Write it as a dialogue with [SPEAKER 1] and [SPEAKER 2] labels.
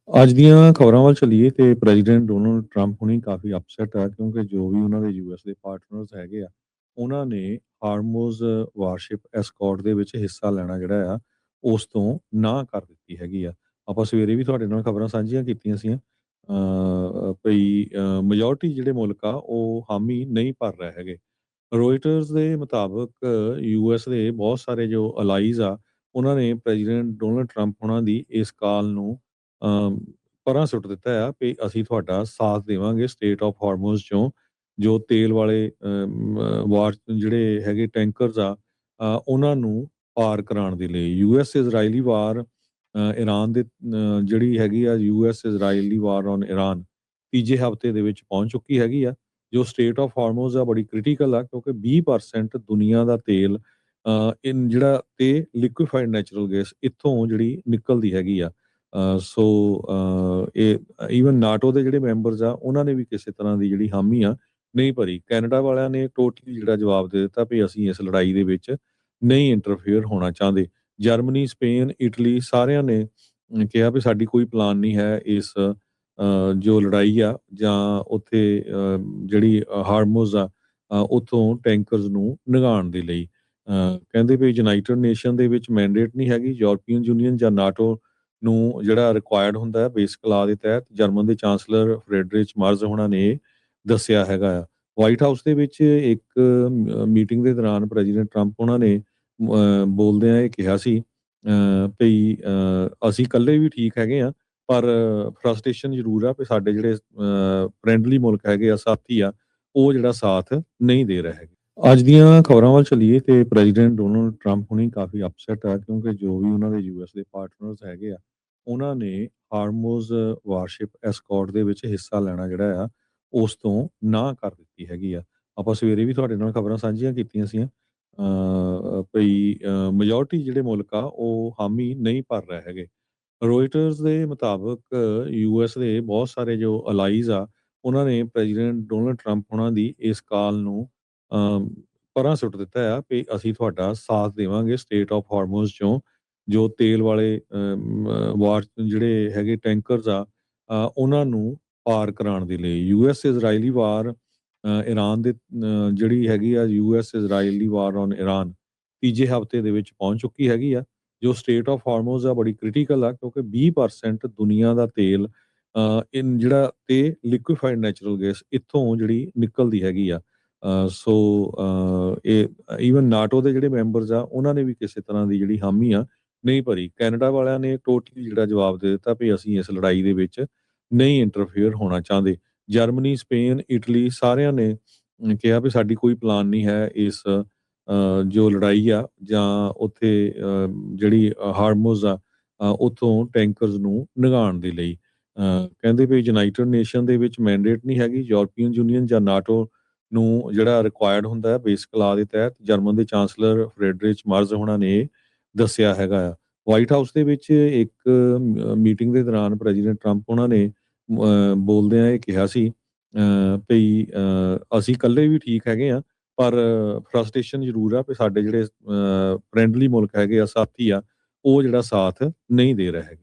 [SPEAKER 1] ਅੱਜ ਦੀਆਂ ਖਬਰਾਂ ਵੱਲ ਚੱਲੀਏ ਤੇ ਪ੍ਰੈਜ਼ੀਡੈਂਟ ਡੋਨਾਲਡ ਟਰੰਪ ਹੁਣੀ ਕਾਫੀ ਅਪਸੈਟ ਆ ਕਿਉਂਕਿ ਜੋ ਵੀ ਉਹਨਾਂ ਦੇ ਯੂਐਸ ਦੇ ਪਾਰਟਨਰਸ ਹੈਗੇ ਆ ਉਹਨਾਂ ਨੇ ਹਾਰਮੋਜ਼ ਵਾਰਸ਼ਿਪ ਐਸਕੌਰਟ ਦੇ ਵਿੱਚ ਹਿੱਸਾ ਲੈਣਾ ਜਿਹੜਾ ਆ ਉਸ ਤੋਂ ਨਾ ਕਰ ਦਿੱਤੀ ਹੈਗੀ ਆ। ਆਪਾਂ ਸਵੇਰੇ ਵੀ ਤੁਹਾਡੇ ਨਾਲ ਖਬਰਾਂ ਸਾਂਝੀਆਂ ਕੀਤੀਆਂ ਸੀ ਭਈ ਮੈਜੋਰਟੀ ਜਿਹੜੇ ਮੁਲਕ ਆ ਉਹ ਹਾਮੀ ਨਹੀਂ ਭਰ ਰਹੇ ਹੈਗੇ। ਰੋਇਟਰਸ ਦੇ ਮੁਤਾਬਕ ਯੂਐਸ ਦੇ ਬਹੁਤ ਸਾਰੇ ਜੋ ਅਲਾਈਜ਼ ਆ ਉਹਨਾਂ ਨੇ ਪ੍ਰੈਜ਼ੀਡੈਂਟ ਡੋਨਾਲਡ ਟਰੰਪ ਉਹਨਾਂ ਦੀ ਇਸ ਕਾਲ ਨੂੰ ਅ, ਪਰਾਂ ਸੁੱਟ ਦਿੱਤਾ ਆ ਵੀ ਅਸੀਂ ਤੁਹਾਡਾ ਸਾਥ ਦੇਵਾਂਗੇ ਸਟੇਟ ਆਫ ਹਾਰਮੋਜ਼ ਚੋਂ ਜੋ ਤੇਲ ਵਾਲੇ ਵਾਰ ਜਿਹੜੇ ਹੈਗੇ ਟੈਂਕਰਸ ਆ ਉਹਨਾਂ ਨੂੰ ਪਾਰ ਕਰਾਉਣ ਦੇ ਲਈ ਯੂਐਸ ਇਜ਼ਰਾਈਲੀ ਵਾਰ ਇਰਾਨ ਦੇ ਜਿਹੜੀ ਹੈਗੀ ਆ US Israeli war on Iran ਤੀਜੇ ਹਫਤੇ ਦੇ ਵਿੱਚ ਪਹੁੰਚ ਚੁੱਕੀ ਹੈਗੀ ਆ। ਜੋ ਸਟੇਟ ਆਫ ਹਾਰਮੋਜ਼ ਆ ਬੜੀ ਕ੍ਰਿਟੀਕਲ ਆ ਕਿਉਂਕਿ 20% ਦੁਨੀਆ ਦਾ ਤੇਲ ਇਨ ਜਿਹੜਾ ਤੇ ਲਿਕੁਇਫਾਈਡ ਨੈਚੁਰਲ ਗੈਸ ਇੱਥੋਂ ਜਿਹੜੀ ਨਿਕਲਦੀ ਹੈਗੀ ਆ। ਸੋ ਇਹ ਈਵਨ ਨਾਟੋ ਦੇ ਜਿਹੜੇ ਮੈਂਬਰਸ ਆ ਉਹਨਾਂ ਨੇ ਵੀ ਕਿਸੇ ਤਰ੍ਹਾਂ ਦੀ ਜਿਹੜੀ ਹਾਮੀ ਆ ਨਹੀਂ ਭਰੀ। ਕੈਨੇਡਾ ਵਾਲਿਆਂ ਨੇ ਟੋਟਲੀ ਜਿਹੜਾ ਜਵਾਬ ਦੇ ਦਿੱਤਾ ਵੀ ਅਸੀਂ ਇਸ ਲੜਾਈ ਦੇ ਵਿੱਚ ਨਹੀਂ ਇੰਟਰਫੇਅਰ ਹੋਣਾ ਚਾਹੁੰਦੇ। ਜਰਮਨੀ, ਸਪੇਨ, ਇਟਲੀ ਸਾਰਿਆਂ ਨੇ ਕਿਹਾ ਵੀ ਸਾਡੀ ਕੋਈ ਪਲਾਨ ਨਹੀਂ ਹੈ ਇਸ ਜੋ ਲੜਾਈ ਆ ਜਾਂ ਉੱਥੇ ਜਿਹੜੀ ਹਾਰਮੋਜ਼ ਆ ਉੱਥੋਂ ਟੈਂਕਰਸ ਨੂੰ ਲੰਘਾਉਣ ਦੇ ਲਈ। ਕਹਿੰਦੇ ਵੀ ਯੂਨਾਈਟਿਡ ਨੇਸ਼ਨ ਦੇ ਵਿੱਚ ਮੈਂਡੇਟ ਨਹੀਂ ਹੈਗੀ। ਯੂਰਪੀਅਨ ਯੂਨੀਅਨ ਜਾਂ ਨਾਟੋ ਨੂੰ ਜਿਹੜਾ ਰਿਕੁਆਇਰਡ ਹੁੰਦਾ ਹੈ ਬੇਸਿਕ ਲਾਅ ਦੇ ਤਹਿਤ ਜਰਮਨ ਦੇ ਚਾਂਸਲਰ ਫਰੈਡਰਿਚ ਮਾਰਜ਼ ਹੋਣਾ ਨੇ ਇਹ ਦੱਸਿਆ ਹੈਗਾ ਆ। ਵਾਈਟ ਹਾਊਸ ਦੇ ਵਿੱਚ ਇੱਕ ਮੀਟਿੰਗ ਦੇ ਦੌਰਾਨ ਪ੍ਰੈਜ਼ੀਡੈਂਟ ਟਰੰਪ ਉਹਨਾਂ ਨੇ ਬੋਲਦਿਆਂ ਇਹ ਕਿਹਾ ਸੀ ਭਈ ਅਸੀਂ ਇਕੱਲੇ ਵੀ ਠੀਕ ਹੈਗੇ ਆ ਪਰ ਫਰਸਟ੍ਰੇਸ਼ਨ ਜ਼ਰੂਰ ਆ ਵੀ ਸਾਡੇ ਜਿਹੜੇ ਫਰੈਂਡਲੀ ਮੁਲਕ ਹੈਗੇ ਆ ਸਾਥੀ ਆ ਉਹ ਜਿਹੜਾ ਸਾਥ ਨਹੀਂ ਦੇ ਰਹੇ ਹੈਗੇ। ਅੱਜ ਦੀਆਂ ਖਬਰਾਂ ਵੱਲ ਚੱਲੀਏ ਤੇ ਪ੍ਰੈਜ਼ੀਡੈਂਟ ਡੋਨਾਲਡ ਟਰੰਪ ਹੁਣੀ ਕਾਫੀ ਅਪਸੈਟ ਆ ਕਿਉਂਕਿ ਜੋ ਵੀ ਉਹਨਾਂ ਦੇ ਯੂਐਸ ਦੇ ਪਾਰਟਨਰਸ ਹੈਗੇ ਆ ਉਹਨਾਂ ਨੇ ਹਾਰਮੋਜ਼ ਵਾਰਸ਼ਿਪ ਐਸਕੌਰਟ ਦੇ ਵਿੱਚ ਹਿੱਸਾ ਲੈਣਾ ਜਿਹੜਾ ਆ ਉਸ ਤੋਂ ਨਾ ਕਰ ਦਿੱਤੀ ਹੈਗੀ ਆ। ਆਪਾਂ ਸਵੇਰੇ ਵੀ ਤੁਹਾਡੇ ਨਾਲ ਖਬਰਾਂ ਸਾਂਝੀਆਂ ਕੀਤੀਆਂ ਸੀ ਭਈ ਮੈਜੋਰਟੀ ਜਿਹੜੇ ਮੁਲਕ ਆ ਉਹ ਹਾਮੀ ਨਹੀਂ ਭਰ ਰਹੇ ਹੈਗੇ। ਰੋਇਟਰਸ ਦੇ ਮੁਤਾਬਕ ਯੂਐਸ ਦੇ ਬਹੁਤ ਸਾਰੇ ਜੋ ਅਲਾਈਜ਼ ਆ ਉਹਨਾਂ ਨੇ ਪ੍ਰੈਜ਼ੀਡੈਂਟ ਡੋਨਾਲਡ ਟਰੰਪ ਉਹਨਾਂ ਦੀ ਇਸ ਕਾਲ ਨੂੰ ਅ, ਪਰਾਂ ਸੁੱਟ ਦਿੱਤਾ ਆ ਵੀ ਅਸੀਂ ਤੁਹਾਡਾ ਸਾਥ ਦੇਵਾਂਗੇ ਸਟੇਟ ਆਫ ਹਾਰਮੋਜ਼ ਚੋਂ ਜੋ ਤੇਲ ਵਾਲੇ ਵਾਰ ਜਿਹੜੇ ਹੈਗੇ ਟੈਂਕਰਸ ਆ ਉਹਨਾਂ ਨੂੰ ਪਾਰ ਕਰਾਉਣ ਦੇ ਲਈ ਯੂਐਸ ਇਜ਼ਰਾਈਲੀ ਵਾਰ ਇਰਾਨ ਦੇ ਜਿਹੜੀ ਹੈਗੀ ਆ US Israeli war on Iran ਤੀਜੇ ਹਫਤੇ ਦੇ ਵਿੱਚ ਪਹੁੰਚ ਚੁੱਕੀ ਹੈਗੀ ਆ। ਜੋ ਸਟੇਟ ਆਫ ਹਾਰਮੋਜ਼ ਆ ਬੜੀ ਕ੍ਰਿਟੀਕਲ ਆ ਕਿਉਂਕਿ 20% ਦੁਨੀਆ ਦਾ ਤੇਲ ਇਨ ਜਿਹੜਾ ਤੇ ਲਿਕੁਇਫਾਈਡ ਨੈਚੁਰਲ ਗੈਸ ਇੱਥੋਂ ਜਿਹੜੀ ਨਿਕਲਦੀ ਹੈਗੀ ਆ। ਸੋ ਇਹ ਈਵਨ ਨਾਟੋ ਦੇ ਜਿਹੜੇ ਮੈਂਬਰਸ ਆ ਉਹਨਾਂ ਨੇ ਵੀ ਕਿਸੇ ਤਰ੍ਹਾਂ ਦੀ ਜਿਹੜੀ ਹਾਮੀ ਆ ਨਹੀਂ ਭਰੀ। ਕੈਨੇਡਾ ਵਾਲਿਆਂ ਨੇ ਟੋਟਲੀ ਜਿਹੜਾ ਜਵਾਬ ਦੇ ਦਿੱਤਾ ਵੀ ਅਸੀਂ ਇਸ ਲੜਾਈ ਦੇ ਵਿੱਚ ਨਹੀਂ ਇੰਟਰਫੇਅਰ ਹੋਣਾ ਚਾਹੁੰਦੇ। ਜਰਮਨੀ, ਸਪੇਨ, ਇਟਲੀ ਸਾਰਿਆਂ ਨੇ ਕਿਹਾ ਵੀ ਸਾਡੀ ਕੋਈ ਪਲਾਨ ਨਹੀਂ ਹੈ ਇਸ ਜੋ ਲੜਾਈ ਆ ਜਾਂ ਉੱਥੇ ਜਿਹੜੀ ਹਾਰਮੋਜ਼ ਆ ਉੱਥੋਂ ਟੈਂਕਰਸ ਨੂੰ ਲੰਘਾਉਣ ਦੇ ਲਈ। ਕਹਿੰਦੇ ਵੀ ਯੂਨਾਈਟਿਡ ਨੇਸ਼ਨ ਦੇ ਵਿੱਚ ਮੈਂਡੇਟ ਨਹੀਂ ਹੈਗੀ। ਯੂਰਪੀਅਨ ਯੂਨੀਅਨ ਜਾਂ ਨਾਟੋ ਨੂੰ ਜਿਹੜਾ ਰਿਕੁਆਇਰਡ ਹੁੰਦਾ ਹੈ ਬੇਸਿਕ ਲਾਅ ਦੇ ਤਹਿਤ ਜਰਮਨ ਦੇ ਚਾਂਸਲਰ ਫਰੈਡਰਿਚ ਮਾਰਜ਼ ਹੋਣਾ ਨੇ ਇਹ ਦੱਸਿਆ ਹੈਗਾ ਆ। ਵਾਈਟ ਹਾਊਸ ਦੇ ਵਿੱਚ ਇੱਕ ਮੀਟਿੰਗ ਦੇ ਦੌਰਾਨ ਪ੍ਰੈਜ਼ੀਡੈਂਟ ਟਰੰਪ ਉਹਨਾਂ ਨੇ ਬੋਲਦਿਆਂ ਇਹ ਕਿਹਾ ਸੀ ਭਈ ਅਸੀਂ ਇਕੱਲੇ ਵੀ ਠੀਕ ਹੈਗੇ ਆ ਪਰ ਫਰਸਟ੍ਰੇਸ਼ਨ ਜ਼ਰੂਰ ਆ ਵੀ ਸਾਡੇ ਜਿਹੜੇ ਫਰੈਂਡਲੀ ਮੁਲਕ ਹੈਗੇ ਆ ਸਾਥੀ ਆ ਉਹ ਜਿਹੜਾ ਸਾਥ ਨਹੀਂ ਦੇ ਰਹੇ ਹੈਗੇ।